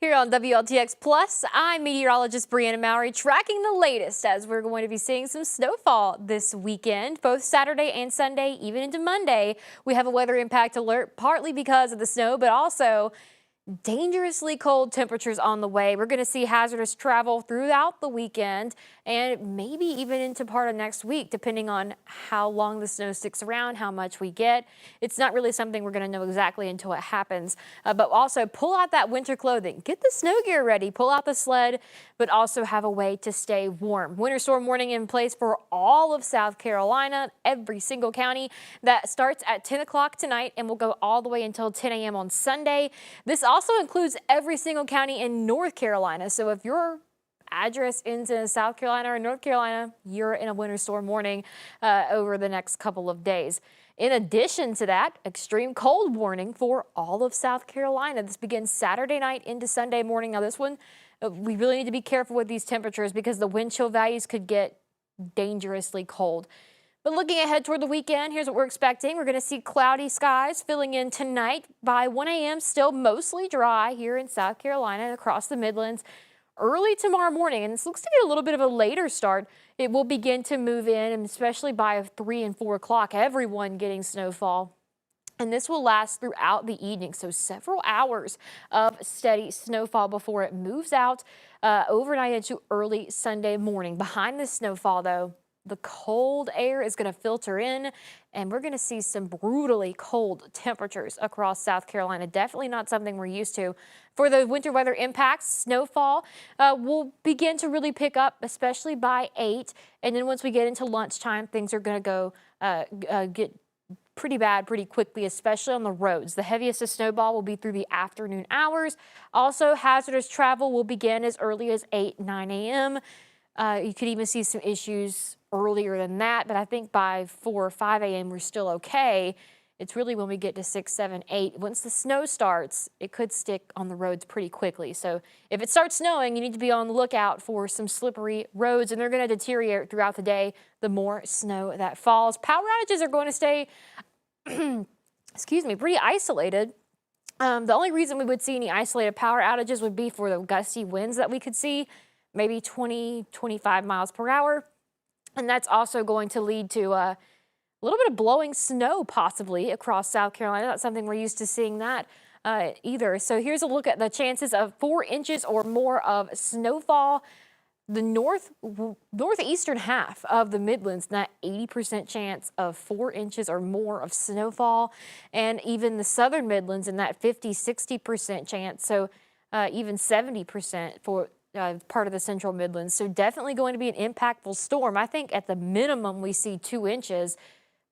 Here on WLTX Plus, I'm meteorologist Brianna Mowry tracking the latest as we're going to be seeing some snowfall this weekend, both Saturday and Sunday, even into Monday. We have a weather impact alert partly because of the snow, but also dangerously cold temperatures on the way. We're going to see hazardous travel throughout the weekend and maybe even into part of next week, depending on how long the snow sticks around, how much we get. It's not really something we're going to know exactly until it happens. But also pull out that winter clothing, get the snow gear ready, pull out the sled, but also have a way to stay warm. Winter storm warning in place for all of South Carolina, every single county. That starts at 10 o'clock tonight and will go all the way until 10 a.m. on Sunday. This also includes every single county in North Carolina. So if your address ends in South Carolina or North Carolina, you're in a winter storm warning over the next couple of days. In addition to that, extreme cold warning for all of South Carolina. This begins Saturday night into Sunday morning. Now this one, we really need to be careful with these temperatures because the wind chill values could get dangerously cold. But looking ahead toward the weekend, here's what we're expecting. We're going to see cloudy skies filling in tonight by 1 a.m. Still mostly dry here in South Carolina and across the Midlands. Early tomorrow morning, and this looks to get a little bit of a later start, it will begin to move in, and especially by 3 and 4 o'clock, everyone getting snowfall. And this will last throughout the evening, so several hours of steady snowfall before it moves out overnight into early Sunday morning. Behind the snowfall, though, the cold air is going to filter in, and we're going to see some brutally cold temperatures across South Carolina. Definitely not something we're used to. For the winter weather impacts, snowfall will begin to really pick up, especially by 8. And then once we get into lunchtime, things are going to go get pretty bad pretty quickly, especially on the roads. The heaviest of snowfall will be through the afternoon hours. Also, hazardous travel will begin as early as 8, 9 a.m. You could even see some issues earlier than that, but I think by 4 or 5 a.m. we're still okay. It's really when we get to 6, 7, 8. Once the snow starts, it could stick on the roads pretty quickly. So if it starts snowing, you need to be on the lookout for some slippery roads, and they're going to deteriorate throughout the day the more snow that falls. Power outages are going to stay, excuse me, pretty isolated. The only reason we would see any isolated power outages would be for the gusty winds that we could see, maybe 20, 25 miles per hour. And that's also going to lead to a little bit of blowing snow possibly across South Carolina. Not something we're used to seeing that either. So here's a look at the chances of 4 inches or more of snowfall. The northeastern half of the Midlands, that 80% chance of 4 inches or more of snowfall. And even the southern Midlands in that 50-60% chance. So even 70% for part of the central Midlands. So definitely going to be an impactful storm. I think at the minimum we see 2 inches,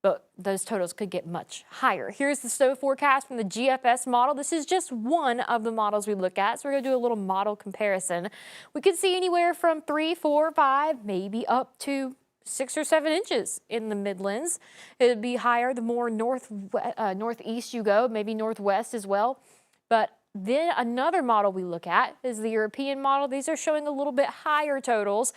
but those totals could get much higher. Here's the snow forecast from the GFS model. This is just one of the models we look at, so we're going to do a little model comparison. We could see anywhere from 3, 4, 5, maybe up to 6 or 7 inches in the Midlands. It would be higher the more northeast you go, maybe northwest as well. But then another model we look at is the European model. These are showing a little bit higher totals.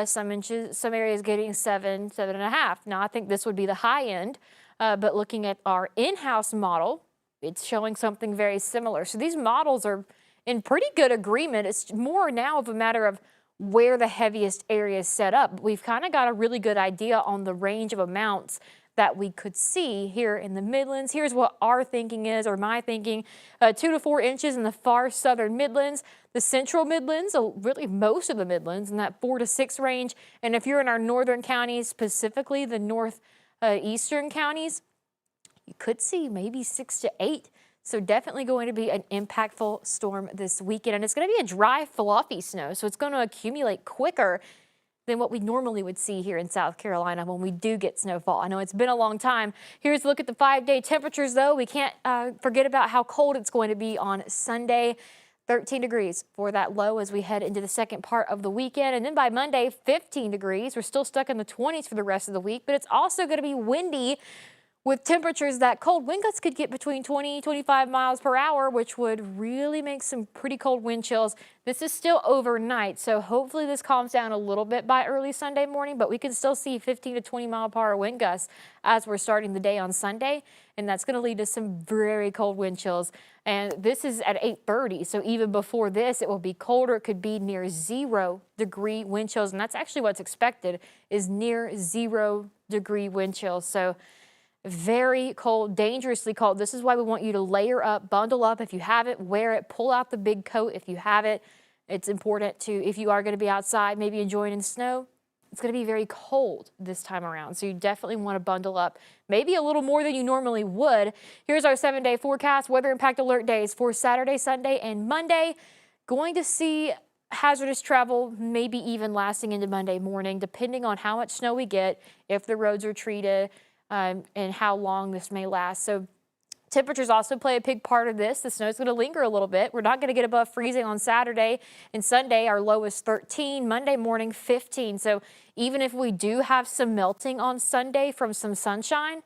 Some areas getting 7, 7.5. Now, I think this would be the high end, but looking at our in-house model, it's showing something very similar. So these models are in pretty good agreement. It's more now of a matter of where the heaviest area is set up. We've kind of got a really good idea on the range of amounts that we could see here in the Midlands. Here's what our thinking is, or my thinking, 2 to 4 inches in the far southern Midlands, the central Midlands, really most of the Midlands in that 4 to 6 range. And if you're in our northern counties, specifically the northeastern counties, you could see maybe 6 to 8. So definitely going to be an impactful storm this weekend. And it's going to be a dry, fluffy snow, so it's going to accumulate quicker than what we normally would see here in South Carolina when we do get snowfall. I know it's been a long time. Here's a look at the 5-day temperatures, though. We can't forget about how cold it's going to be on Sunday. 13 degrees for that low as we head into the second part of the weekend. And then by Monday, 15 degrees. We're still stuck in the 20s for the rest of the week, but it's also going to be windy With temperatures that cold, wind gusts could get between 20-25 miles per hour, which would really make some pretty cold wind chills. This is still overnight, so hopefully this calms down a little bit by early Sunday morning, but we can still see 15 to 20 mile per hour wind gusts as we're starting the day on Sunday, and that's going to lead to some very cold wind chills. And this is at 8:30, so even before this, it will be colder. It could be near 0-degree wind chills, and that's actually what's expected, is near 0-degree wind chills. So very cold, dangerously cold. This is why we want you to layer up, bundle up. If you have it, wear it. Pull out the big coat if you have it. It's important to, if you are going to be outside, maybe enjoying in snow, it's going to be very cold this time around. So you definitely want to bundle up, maybe a little more than you normally would. Here's our 7-day forecast. Weather impact alert days for Saturday, Sunday, and Monday. Going to see hazardous travel, maybe even lasting into Monday morning, depending on how much snow we get, if the roads are treated, and how long this may last. So temperatures also play a big part of this. The snow is going to linger a little bit. We're not going to get above freezing on Saturday and Sunday. Our low is 13, Monday morning 15. So even if we do have some melting on Sunday from some sunshine,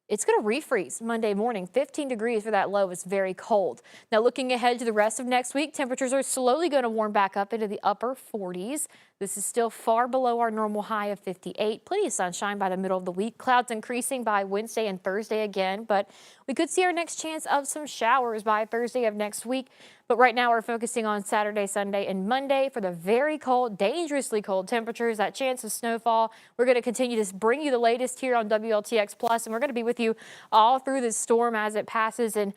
it's going to refreeze Monday morning. 15 degrees for that low is very cold. Now looking ahead to the rest of next week, temperatures are slowly going to warm back up into the upper 40s. This is still far below our normal high of 58. Plenty of sunshine by the middle of the week. Clouds increasing by Wednesday and Thursday again, but we could see our next chance of some showers by Thursday of next week. But right now we're focusing on Saturday, Sunday, and Monday for the very cold, dangerously cold temperatures, that chance of snowfall. We're going to continue to bring you the latest here on WLTX Plus, and we're going to be with you all through this storm as it passes and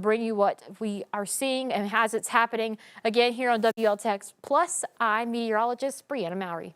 bring you what we are seeing and as it's happening. Again, here on WLTX Plus, I'm meteorologist Brianna Mowry.